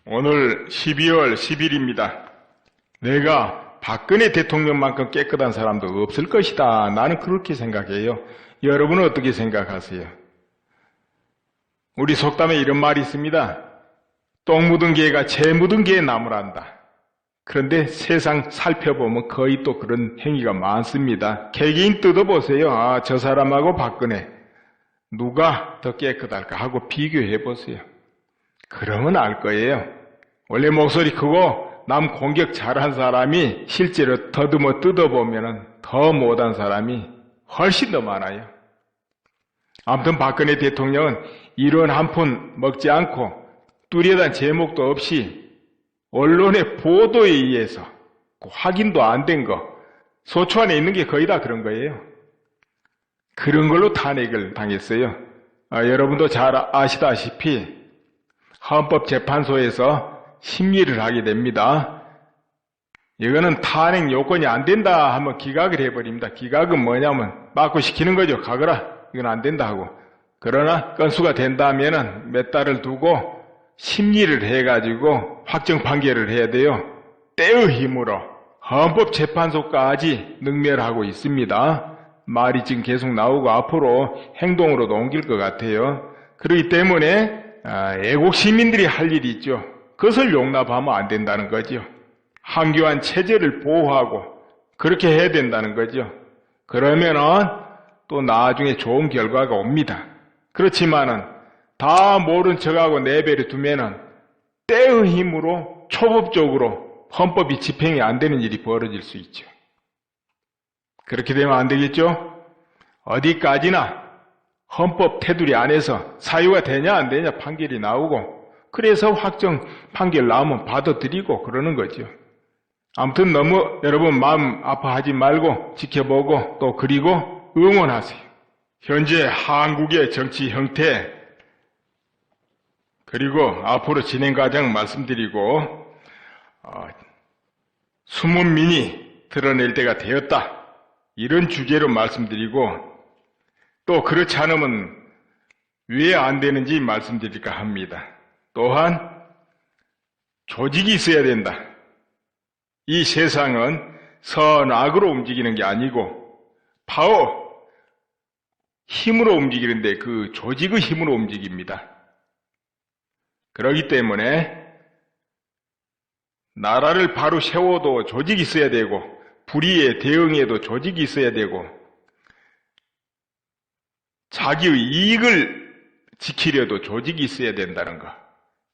오늘 12월 10일입니다. 내가 박근혜 대통령만큼 깨끗한 사람도 없을 것이다. 나는 그렇게 생각해요. 여러분은 어떻게 생각하세요? 우리 속담에 이런 말이 있습니다. 똥 묻은 개가 재 묻은 개의 나무란다. 그런데 세상 살펴보면 거의 또 그런 행위가 많습니다. 개개인 뜯어보세요. 아, 저 사람하고 박근혜 누가 더 깨끗할까 하고 비교해보세요. 그러면 알 거예요. 원래 목소리 크고 남 공격 잘한 사람이 실제로 더듬어 뜯어보면 더 못한 사람이 훨씬 더 많아요. 아무튼 박근혜 대통령은 이런 한 푼 먹지 않고 뚜렷한 제목도 없이 언론의 보도에 의해서 확인도 안 된 거, 소추 안에 있는 게 거의 다 그런 거예요. 그런 걸로 탄핵을 당했어요. 여러분도 잘 아시다시피 헌법재판소에서 심리를 하게 됩니다. 이거는 탄핵 요건이 안 된다 하면 기각을 해버립니다. 기각은 뭐냐면 막고시키는 거죠. 가거라. 이건 안 된다 하고. 그러나 건수가 된다면은 몇 달을 두고 심리를 해가지고 확정 판결을 해야 돼요. 때의 힘으로 헌법재판소까지 능멸하고 있습니다. 말이 지금 계속 나오고 앞으로 행동으로도 옮길 것 같아요. 그렇기 때문에 애국 시민들이 할 일이 있죠. 그것을 용납하면 안 된다는 거죠. 황교안 체제를 보호하고 그렇게 해야 된다는 거죠. 그러면은 또 나중에 좋은 결과가 옵니다. 그렇지만은 다 모른 척하고 내버려 두면은 때의 힘으로 초법적으로 헌법이 집행이 안 되는 일이 벌어질 수 있죠. 그렇게 되면 안 되겠죠? 어디까지나 헌법 테두리 안에서 사유가 되냐 안 되냐 판결이 나오고 그래서 확정 판결 나오면 받아들이고 그러는 거죠. 아무튼 너무 여러분 마음 아파하지 말고 지켜보고 또 그리고 응원하세요. 현재 한국의 정치 형태 그리고 앞으로 진행 과정 말씀드리고 숨은 민이 드러낼 때가 되었다. 이런 주제로 말씀드리고 또 그렇지 않으면 왜 안 되는지 말씀드릴까 합니다. 또한 조직이 있어야 된다. 이 세상은 선악으로 움직이는 게 아니고 파워, 힘으로 움직이는데 그 조직의 힘으로 움직입니다. 그렇기 때문에 나라를 바로 세워도 조직이 있어야 되고 불의에 대응해도 조직이 있어야 되고 자기의 이익을 지키려도 조직이 있어야 된다는 것.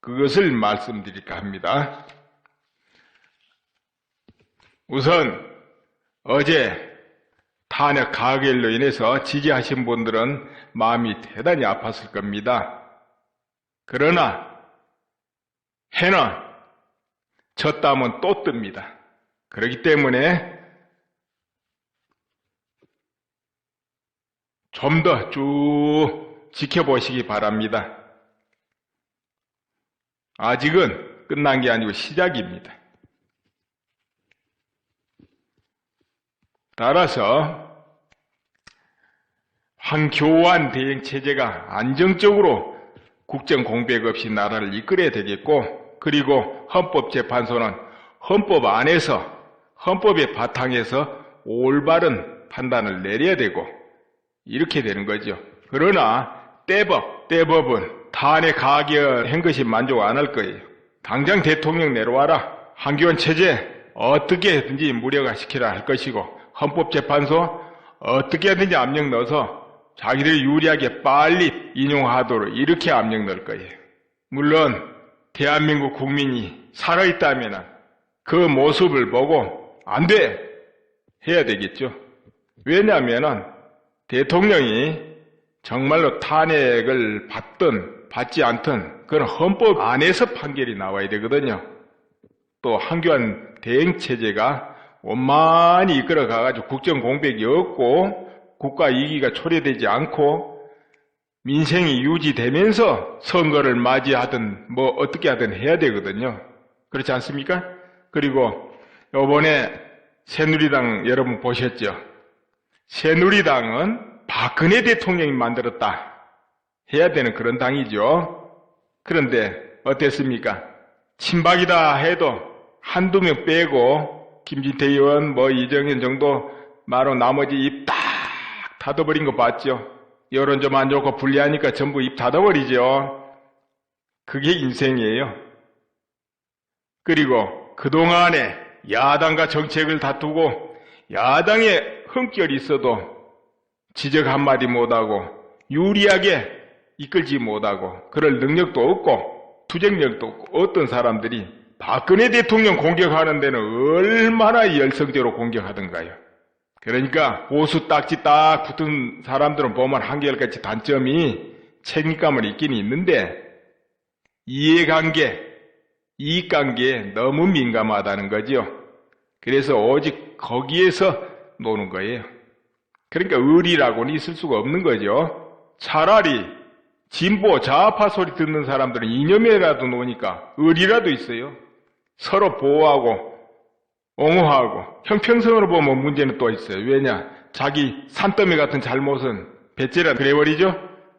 그것을 말씀드릴까 합니다. 우선 어제 탄핵 가결로 인해서 지지하신 분들은 마음이 대단히 아팠을 겁니다. 그러나 해는 졌다면 또 뜹니다. 그렇기 때문에 좀 더 쭉 지켜보시기 바랍니다. 아직은 끝난 게 아니고 시작입니다. 따라서 황교안 대행체제가 안정적으로 국정 공백 없이 나라를 이끌어야 되겠고 그리고 헌법재판소는 헌법 안에서 헌법의 바탕에서 올바른 판단을 내려야 되고 이렇게 되는 거죠. 그러나 대법은 탄핵 가결한 것이 만족 안 할 거예요. 당장 대통령 내려와라. 황교안 체제 어떻게든지 무력화시키라 할 것이고 헌법재판소 어떻게든지 압력 넣어서 자기들이 유리하게 빨리 인용하도록 이렇게 압력 넣을 거예요. 물론 대한민국 국민이 살아있다면 그 모습을 보고 안 돼! 해야 되겠죠. 왜냐하면 대통령이 정말로 탄핵을 받든 받지 않든 그건 헌법 안에서 판결이 나와야 되거든요. 또 황교안 대행체제가 원만히 이끌어가가지고 국정 공백이 없고 국가 이기가 초래되지 않고 민생이 유지되면서 선거를 맞이하든 뭐 어떻게 하든 해야 되거든요. 그렇지 않습니까? 그리고 이번에 새누리당 여러분 보셨죠? 새누리당은 박근혜 대통령이 만들었다 해야 되는 그런 당이죠. 그런데 어땠습니까? 친박이다 해도 한두 명 빼고 김진태 의원, 이정현 정도 말로 나머지 입 딱 닫아버린 거 봤죠. 여론 좀 안 좋고 불리하니까 전부 입 닫아버리죠. 그게 인생이에요. 그리고 그동안에 야당과 정책을 다투고 야당에 흠결이 있어도 지적 한마디 못하고 유리하게 이끌지 못하고 그럴 능력도 없고 투쟁력도 없고 어떤 사람들이 박근혜 대통령 공격하는 데는 얼마나 열성적으로 공격하던가요. 그러니까 보수 딱지 딱 붙은 사람들은 보면 한결같이 단점이 책임감은 있긴 있는데 이해관계, 이익관계에 너무 민감하다는 거죠. 그래서 오직 거기에서 노는 거예요. 그러니까 의리라고는 있을 수가 없는 거죠. 차라리 진보, 좌파 소리 듣는 사람들은 이념이라도 노니까 의리라도 있어요. 서로 보호하고 옹호하고 형평성으로 보면 문제는 또 있어요. 왜냐? 자기 산더미 같은 잘못은 배째라 그래버리죠.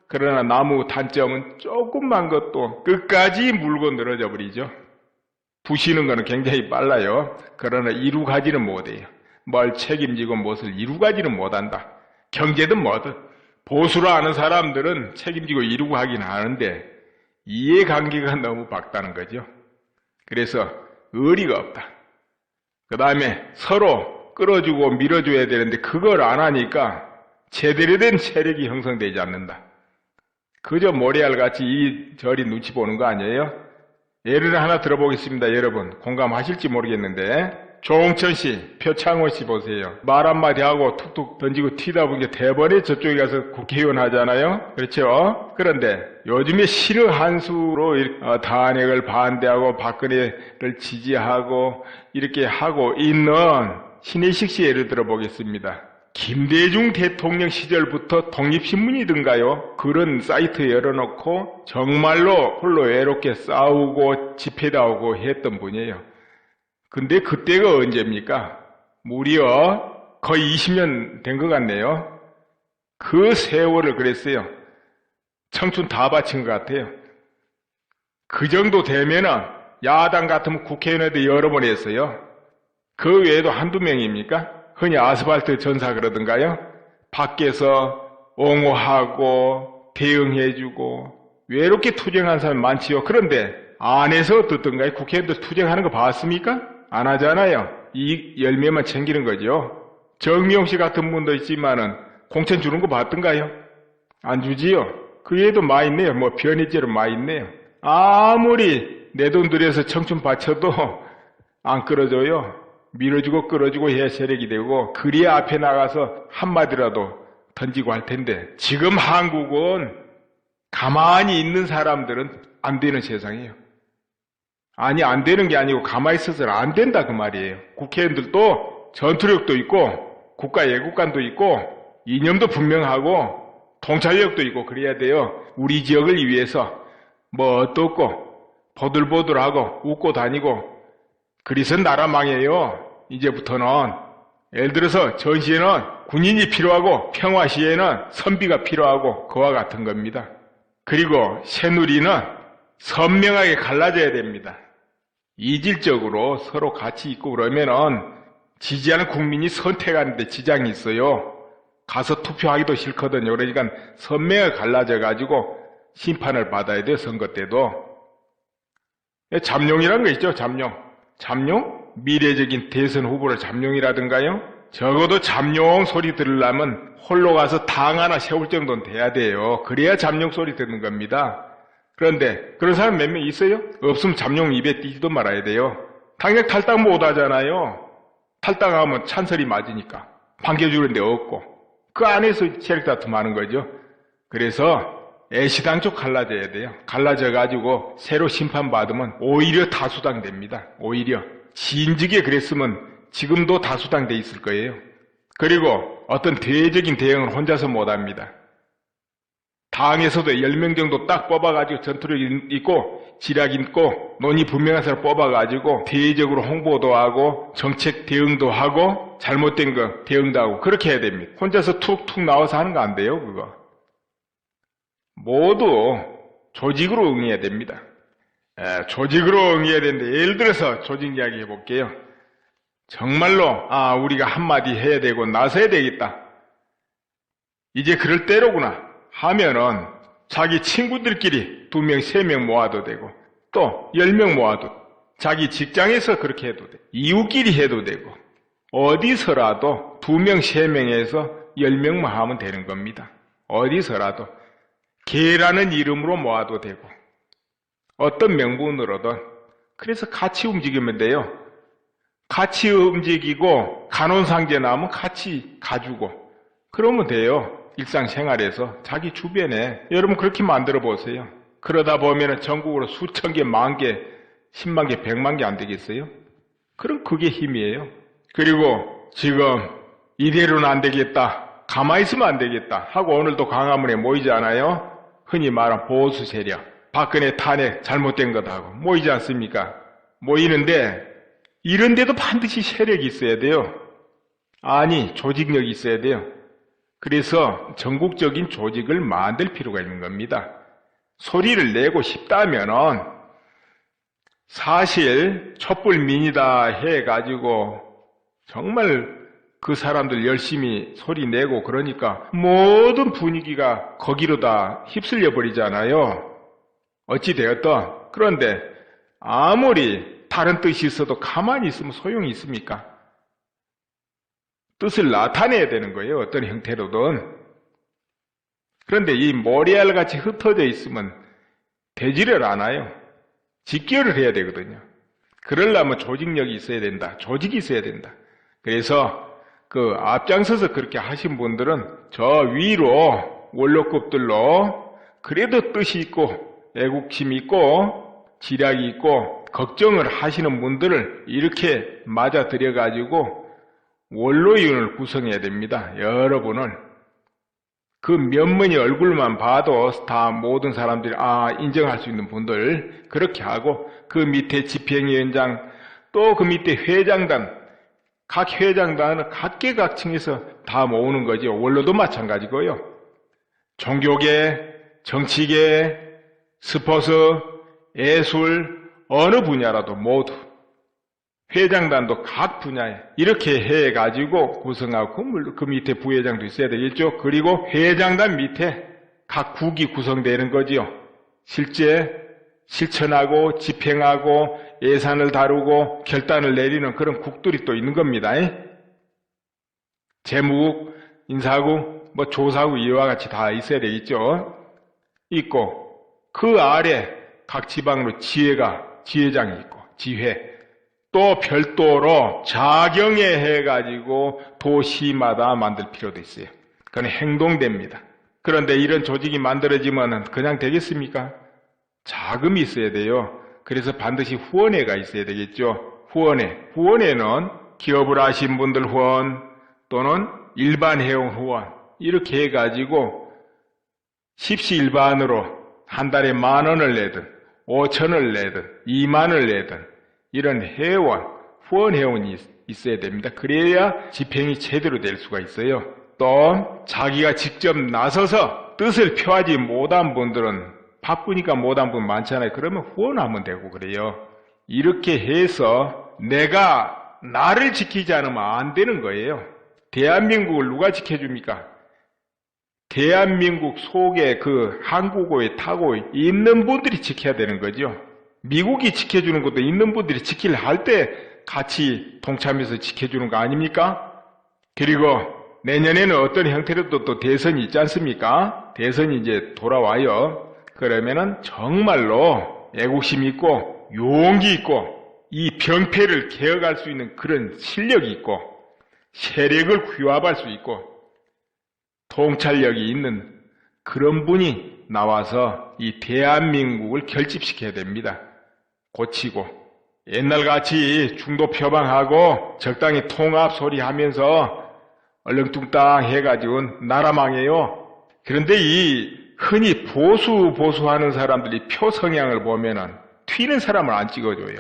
그러나 나무 단점은 조금만 것도 끝까지 물고 늘어져 버리죠. 부시는 거는 굉장히 빨라요. 그러나 이루가지는 못해요. 뭘 책임지고 무엇을 이루가지는 못한다. 경제든 뭐든 보수로 아는 사람들은 책임지고 이루고 하긴 하는데 이해관계가 너무 밝다는 거죠. 그래서 의리가 없다. 그 다음에 서로 끌어주고 밀어줘야 되는데 그걸 안 하니까 제대로 된 세력이 형성되지 않는다. 그저 모래알같이 이저리 눈치 보는 거 아니에요? 예를 하나 들어보겠습니다. 여러분 공감하실지 모르겠는데 조홍천 씨, 표창원 씨 보세요. 말 한마디 하고 툭툭 던지고 튀다 보니까 대번에 저쪽에 가서 국회의원 하잖아요. 그렇죠? 그런데 요즘에 싫어 한수로 탄핵을 반대하고 박근혜를 지지하고 이렇게 하고 있는 신혜식 씨 예를 들어보겠습니다. 김대중 대통령 시절부터 독립신문이든가요. 그런 사이트 열어놓고 정말로 홀로 외롭게 싸우고 집회도 하고 했던 분이에요. 근데 그때가 언제입니까? 무려 거의 20년 된 것 같네요. 그 세월을 그랬어요. 청춘 다 바친 것 같아요. 그 정도 되면은 야당 같으면 국회의원에도 여러 번 했어요. 그 외에도 한두 명입니까? 흔히 아스팔트 전사 그러던가요? 밖에서 옹호하고 대응해주고 외롭게 투쟁한 사람 많지요. 그런데 안에서 어떻던가요? 국회의원들 투쟁하는 거 봤습니까? 안 하잖아요. 이 열매만 챙기는 거죠. 정미용 씨 같은 분도 있지만은 공천 주는 거 봤던가요? 안 주지요. 그 외에도 많이 있네요. 변희재로 많이 있네요. 아무리 내 돈 들여서 청춘 바쳐도 안 끌어줘요. 밀어주고 끌어주고 해야 세력이 되고 그리야 앞에 나가서 한마디라도 던지고 할 텐데 지금 한국은 가만히 있는 사람들은 안 되는 세상이에요. 아니 안 되는 게 아니고 가만히 있어서는 안 된다 그 말이에요. 국회의원들도 전투력도 있고 국가예국관도 있고 이념도 분명하고 통찰력도 있고 그래야 돼요. 우리 지역을 위해서 어떻고 보들보들하고 웃고 다니고 그래서 나라 망해요. 이제부터는 예를 들어서 전시에는 군인이 필요하고 평화시에는 선비가 필요하고 그와 같은 겁니다. 그리고 새누리는 선명하게 갈라져야 됩니다. 이질적으로 서로 같이 있고 그러면은 지지하는 국민이 선택하는데 지장이 있어요. 가서 투표하기도 싫거든요. 그러니까 선명하게 갈라져 가지고 심판을 받아야 돼요. 선거 때도. 잠룡이라는 거 있죠. 잠룡. 잠룡? 미래적인 대선 후보를 잠룡이라든가요. 적어도 잠룡 소리 들으려면 홀로 가서 당 하나 세울 정도는 돼야 돼요. 그래야 잠룡 소리 듣는 겁니다. 그런데 그런 사람 몇 명 있어요? 없으면 잠룡 입에 띄지도 말아야 돼요. 당장 탈당 못 하잖아요. 탈당하면 찬설이 맞으니까. 반겨주는 데 없고. 그 안에서 세력 다툼하는 거죠. 그래서 애시당초 갈라져야 돼요. 갈라져가지고 새로 심판받으면 오히려 다수당 됩니다. 오히려. 진즉에 그랬으면 지금도 다수당 돼 있을 거예요. 그리고 어떤 대외적인 대응을 혼자서 못합니다. 당에서도 10명 정도 딱 뽑아가지고 전투력 있고 지략 있고 논의 분명한 사람 뽑아가지고 대외적으로 홍보도 하고 정책 대응도 하고 잘못된 거 대응도 하고 그렇게 해야 됩니다. 혼자서 툭툭 나와서 하는 거 안 돼요. 그거. 모두 조직으로 응해야 됩니다. 조직으로 응해야 되는데, 예를 들어서 조직 이야기 해볼게요. 정말로 우리가 한마디 해야 되고 나서야 되겠다, 이제 그럴 때로구나 하면은 자기 친구들끼리 2명, 3명 모아도 되고, 또 10명 모아도, 자기 직장에서 그렇게 해도 돼, 이웃끼리 해도 되고, 어디서라도 2명, 3명에서 10명만 하면 되는 겁니다. 어디서라도 개라는 이름으로 모아도 되고, 어떤 명분으로든. 그래서 같이 움직이면 돼요. 같이 움직이고 간혼상제 나오면 같이 가주고 그러면 돼요. 일상생활에서 자기 주변에. 여러분 그렇게 만들어 보세요. 그러다 보면 전국으로 수천 개, 만 개, 10만 개, 100만 개 안 되겠어요? 그럼 그게 힘이에요. 그리고 지금 이대로는 안 되겠다, 가만히 있으면 안 되겠다 하고 오늘도 광화문에 모이지 않아요? 흔히 말하는 보수 세력, 박근혜 탄핵 잘못된 거다 하고 모이지 않습니까? 모이는데 이런데도 반드시 세력이 있어야 돼요. 아니, 조직력이 있어야 돼요. 그래서 전국적인 조직을 만들 필요가 있는 겁니다. 소리를 내고 싶다면은 사실 촛불민이다 해가지고 정말 그 사람들 열심히 소리 내고 그러니까 모든 분위기가 거기로 다 휩쓸려 버리잖아요. 어찌 되었든. 그런데 아무리 다른 뜻이 있어도 가만히 있으면 소용이 있습니까? 뜻을 나타내야 되는 거예요. 어떤 형태로든. 그런데 이 모래알같이 흩어져 있으면 되지를 않아요. 직결을 해야 되거든요. 그러려면 조직력이 있어야 된다. 조직이 있어야 된다. 그래서 그 앞장서서 그렇게 하신 분들은 저 위로 원로급들로 그래도 뜻이 있고 애국심이 있고 지략이 있고 걱정을 하시는 분들을 이렇게 맞아들여가지고 원로위원을 구성해야 됩니다. 여러분을. 그 면면이 얼굴만 봐도 다 모든 사람들이 인정할 수 있는 분들 그렇게 하고, 그 밑에 집행위원장, 또 그 밑에 회장단, 각 회장단은 각계각층에서 다 모으는 거죠. 원로도 마찬가지고요. 종교계, 정치계, 스포츠, 예술, 어느 분야라도 모두 회장단도 각 분야에 이렇게 해가지고 구성하고, 물론 그 밑에 부회장도 있어야 되겠죠. 그리고 회장단 밑에 각 국이 구성되는 거지요. 실제 실천하고 집행하고 예산을 다루고 결단을 내리는 그런 국들이 또 있는 겁니다. 재무국, 인사국, 조사국 이와 같이 다 있어야 되겠죠. 있고, 그 아래 각 지방으로 지회장이 있고, 지회. 또 별도로 자경회 해가지고 도시마다 만들 필요도 있어요. 그건 행동됩니다. 그런데 이런 조직이 만들어지면 그냥 되겠습니까? 자금이 있어야 돼요. 그래서 반드시 후원회가 있어야 되겠죠. 후원회는 기업을 하신 분들 후원 또는 일반 회원 후원 이렇게 해가지고 십시일반으로 한 달에 10,000원을 내든 5,000원을 내든 20,000원을 내든 이런 후원 회원이 있어야 됩니다. 그래야 집행이 제대로 될 수가 있어요. 또 자기가 직접 나서서 뜻을 표하지 못한 분들은, 바쁘니까 못한 분 많잖아요. 그러면 후원하면 되고 그래요. 이렇게 해서 내가 나를 지키지 않으면 안 되는 거예요. 대한민국을 누가 지켜줍니까? 대한민국 속에 그 항구고에 타고 있는 분들이 지켜야 되는 거죠. 미국이 지켜주는 것도 있는 분들이 지키려 할 때 같이 동참해서 지켜주는 거 아닙니까? 그리고 내년에는 어떤 형태로도 또 대선이 있지 않습니까? 대선이 이제 돌아와요. 그러면은 정말로 애국심 있고 용기 있고 이 병폐를 개혁할 수 있는 그런 실력이 있고 세력을 규합할 수 있고 통찰력이 있는 그런 분이 나와서 이 대한민국을 결집시켜야 됩니다. 고치고, 옛날같이 중도 표방하고 적당히 통합 소리 하면서 얼렁뚱땅 해가지고는 나라 망해요. 그런데 이 흔히 보수하는 사람들이 표 성향을 보면은 튀는 사람을 안 찍어줘요.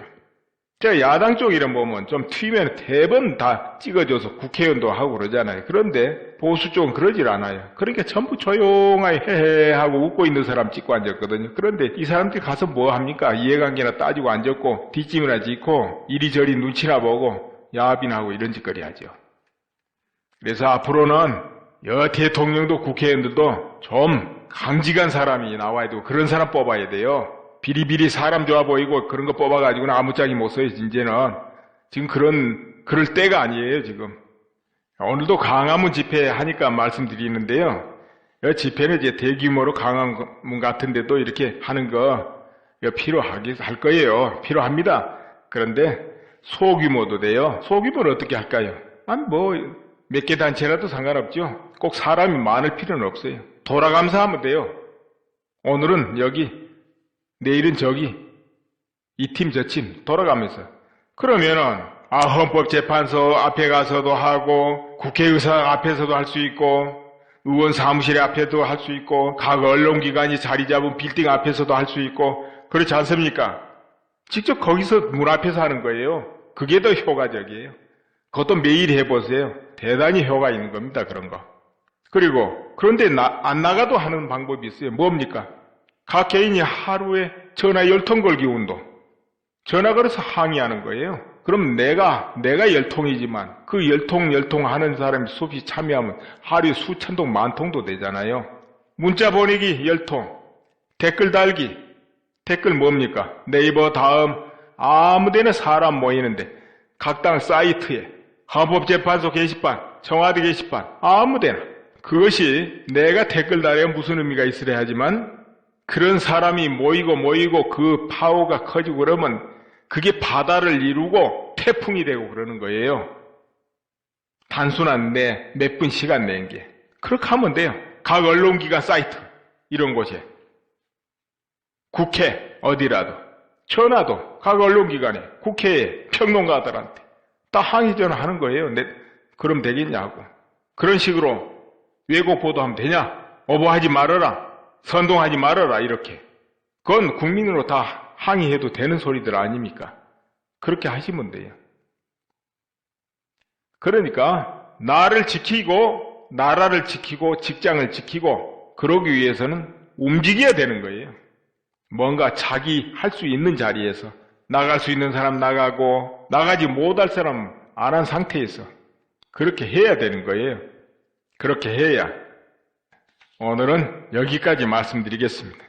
제가 야당 쪽 이름 보면 좀 튀면 대번 다 찍어줘서 국회의원도 하고 그러잖아요. 그런데 보수 쪽은 그러질 않아요. 그러니까 전부 조용하게 헤헤 하고 웃고 있는 사람 찍고 앉았거든요. 그런데 이 사람들이 가서 뭐 합니까? 이해관계나 따지고 앉았고 뒷짐이나 짓고 이리저리 눈치나 보고 야합이나 이런 짓거리 하죠. 그래서 앞으로는 여 대통령도 국회의원들도 좀 강직한 사람이 나와야 되고 그런 사람 뽑아야 돼요. 비리비리 사람 좋아 보이고 그런 거 뽑아가지고는 아무짝에 못 써요. 이제는 지금 그럴 때가 아니에요. 지금 오늘도 강화문 집회 하니까 말씀드리는데요. 이 집회는 이제 대규모로 강화문 같은데도 이렇게 하는 거 필요할 거예요. 필요합니다. 그런데 소규모도 돼요. 소규모를 어떻게 할까요? 아니 몇 개 단체라도 상관없죠. 꼭 사람이 많을 필요는 없어요. 돌아가면서 하면 돼요. 오늘은 여기, 내일은 저기, 이 팀 저 팀 돌아가면서. 그러면은 헌법재판소 앞에 가서도 하고 국회의사 앞에서도 할 수 있고 의원 사무실 앞에도 할 수 있고 각 언론기관이 자리 잡은 빌딩 앞에서도 할 수 있고 그렇지 않습니까? 직접 거기서 문 앞에서 하는 거예요. 그게 더 효과적이에요. 그것도 매일 해보세요. 대단히 효과 있는 겁니다. 그런 거. 그리고 그런데 안 나가도 하는 방법이 있어요. 뭡니까? 각 개인이 하루에 전화 10통 걸기 운동. 전화 걸어서 항의하는 거예요. 그럼 내가 10통이지만 그 10통 하는 사람이 수없이 참여하면 하루에 수천 통, 만 통도 되잖아요. 문자 보내기 10통, 댓글 달기. 댓글 뭡니까? 네이버 다음 아무데나 사람 모이는데 각 당 사이트에 헌법재판소 게시판, 청와대 게시판 아무데나. 그것이 내가 댓글 달에 무슨 의미가 있으려 하지만 그런 사람이 모이고 그 파워가 커지고 그러면 그게 바다를 이루고 태풍이 되고 그러는 거예요. 단순한 몇 분 시간 낸 게. 그렇게 하면 돼요. 각 언론기관 사이트 이런 곳에. 국회 어디라도 전화도 각 언론기관에 국회에 평론가들한테 다 항의 전화하는 거예요. 그럼 되겠냐고. 그런 식으로 왜곡 보도하면 되냐? 오버하지 말아라. 선동하지 말아라. 이렇게. 그건 국민으로 다 항의해도 되는 소리들 아닙니까? 그렇게 하시면 돼요. 그러니까 나를 지키고 나라를 지키고 직장을 지키고 그러기 위해서는 움직여야 되는 거예요. 뭔가 자기 할 수 있는 자리에서 나갈 수 있는 사람 나가고 나가지 못할 사람 안 한 상태에서 그렇게 해야 되는 거예요. 그렇게 해야 오늘은 여기까지 말씀드리겠습니다.